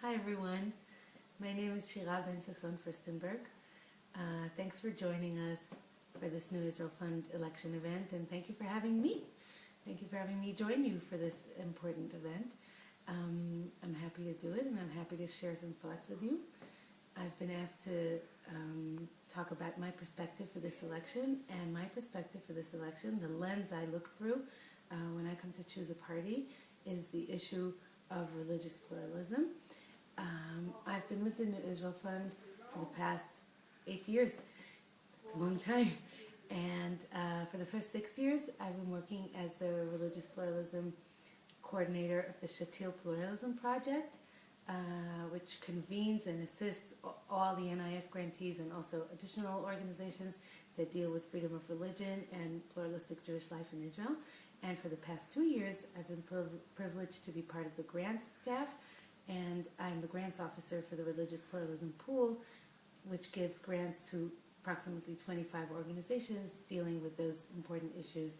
Hi everyone, my name is Shira Ben-Sasson-Furstenberg. Thanks for joining us for this New Israel Fund election event, and thank you for having me. Thank you for having me join you for this important event. I'm happy to do it, and I'm happy to share some thoughts with you. I've been asked to talk about my perspective for this election, and my perspective for this election, the lens I look through when I come to choose a party, is the issue of religious pluralism. I've been with the New Israel Fund for the past 8 years. It's a long time. And for the first 6 years, I've been working as the religious pluralism coordinator of the Shatil Pluralism Project, which convenes and assists all the NIF grantees and also additional organizations that deal with freedom of religion and pluralistic Jewish life in Israel. And for the past 2 years, I've been privileged to be part of the grants staff, and I'm the grants officer for the Religious Pluralism Pool, which gives grants to approximately 25 organizations dealing with those important issues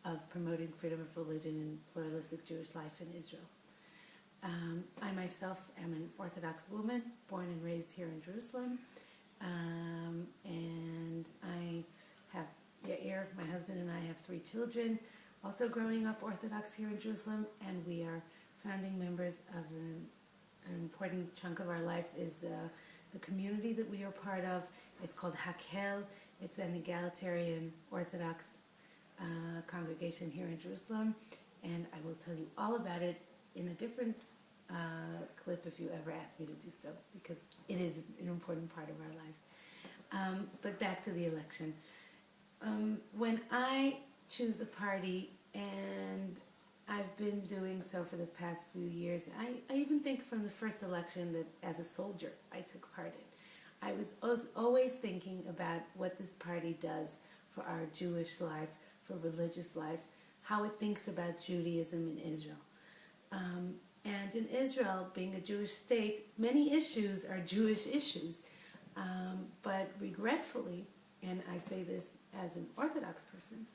of promoting freedom of religion and pluralistic Jewish life in Israel. I myself am an Orthodox woman, born and raised here in Jerusalem, and I have Yair, my husband, and I have 3 children, also growing up Orthodox here in Jerusalem, and we are founding members of an important chunk of our life is the community that we are part of. It's called Hakel. It's an egalitarian Orthodox congregation here in Jerusalem, and I will tell you all about it in a different clip if you ever ask me to do so, because it is an important part of our lives. But back to the election. When I choose a party, and I've been doing so for the past few years, I even think from the first election that as a soldier I took part in. I was always thinking about what this party does for our Jewish life, for religious life, how it thinks about Judaism in Israel. And in Israel, being a Jewish state, many issues are Jewish issues. But regretfully, and I say this as an Orthodox person,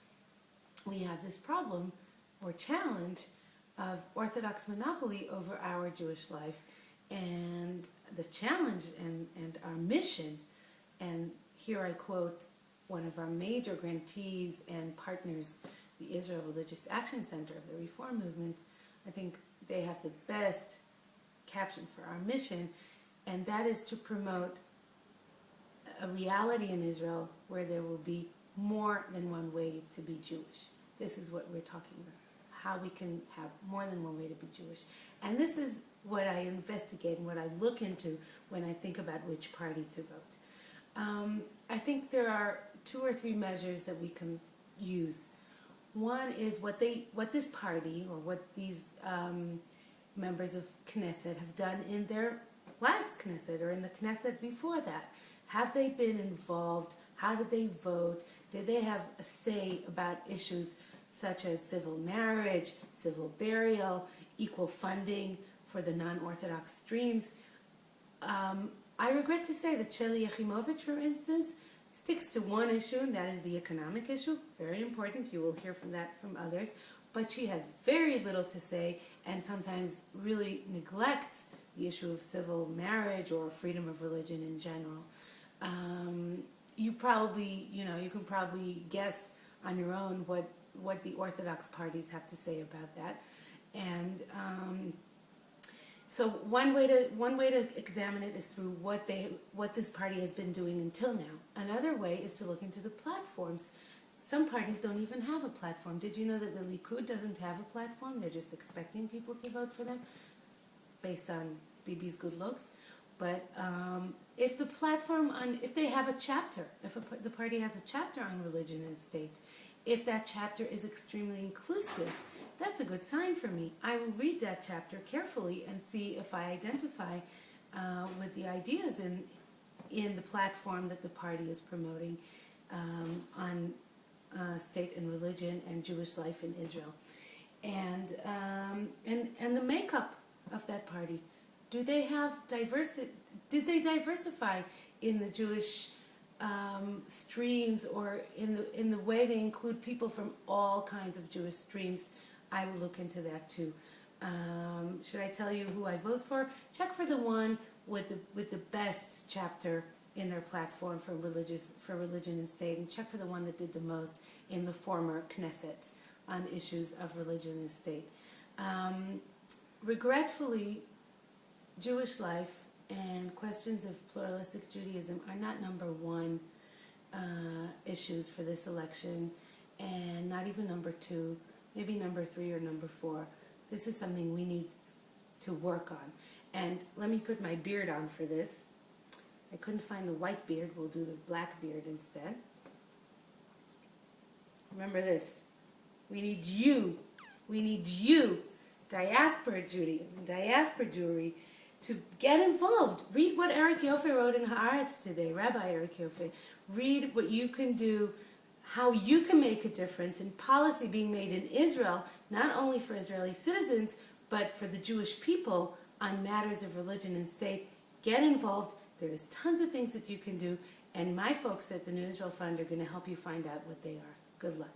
we have this problem or challenge of Orthodox monopoly over our Jewish life. And the challenge and our mission, and here I quote one of our major grantees and partners, the Israel Religious Action Center of the Reform Movement. I think they have the best caption for our mission, and that is to promote a reality in Israel where there will be more than one way to be Jewish. This is what we're talking about, how we can have more than one way to be Jewish. And this is what I investigate and what I look into when I think about which party to vote. I think there are 2 or 3 measures that we can use. One is what this party or what these members of Knesset have done in their last Knesset or in the Knesset before that. Have they been involved? How did they vote? Did they have a say about issues such as civil marriage, civil burial, equal funding for the non-Orthodox streams? I regret to say that Sheli Yachimovich, for instance, sticks to one issue, and that is the economic issue. Very important. You will hear from that from others. But she has very little to say and sometimes really neglects the issue of civil marriage or freedom of religion in general. You can probably guess on your own what the Orthodox parties have to say about that. And so one way to examine it is through what this party has been doing until now. Another way is to look into the platforms. Some parties don't even have a platform. Did you know that the Likud doesn't have a platform? They're just expecting people to vote for them based on Bibi's good looks. But if they have a chapter, if the party has a chapter on religion and state, if that chapter is extremely inclusive, that's a good sign for me. I will read that chapter carefully and see if I identify with the ideas in the platform that the party is promoting on state and religion and Jewish life in Israel, and the makeup of that party. Do they have diversity? Did they diversify in the Jewish streams, or in the way they include people from all kinds of Jewish streams? I will look into that too. Should I tell you who I vote for? Check for the one with the best chapter in their platform for religion and state, and check for the one that did the most in the former Knesset on issues of religion and state. Regretfully, Jewish life and questions of pluralistic Judaism are not number one issues for this election, and not even number two, maybe number three or number four. This is something we need to work on. And let me put my beard on for this. I couldn't find the white beard. We'll do the black beard instead. Remember this. We need you. We need you, diaspora Judaism, diaspora Jewry, to get involved. Read what Eric Yofe wrote in Haaretz today, Rabbi Eric Yofe. Read what you can do, how you can make a difference in policy being made in Israel, not only for Israeli citizens, but for the Jewish people on matters of religion and state. Get involved. There's tons of things that you can do, and my folks at the New Israel Fund are going to help you find out what they are. Good luck.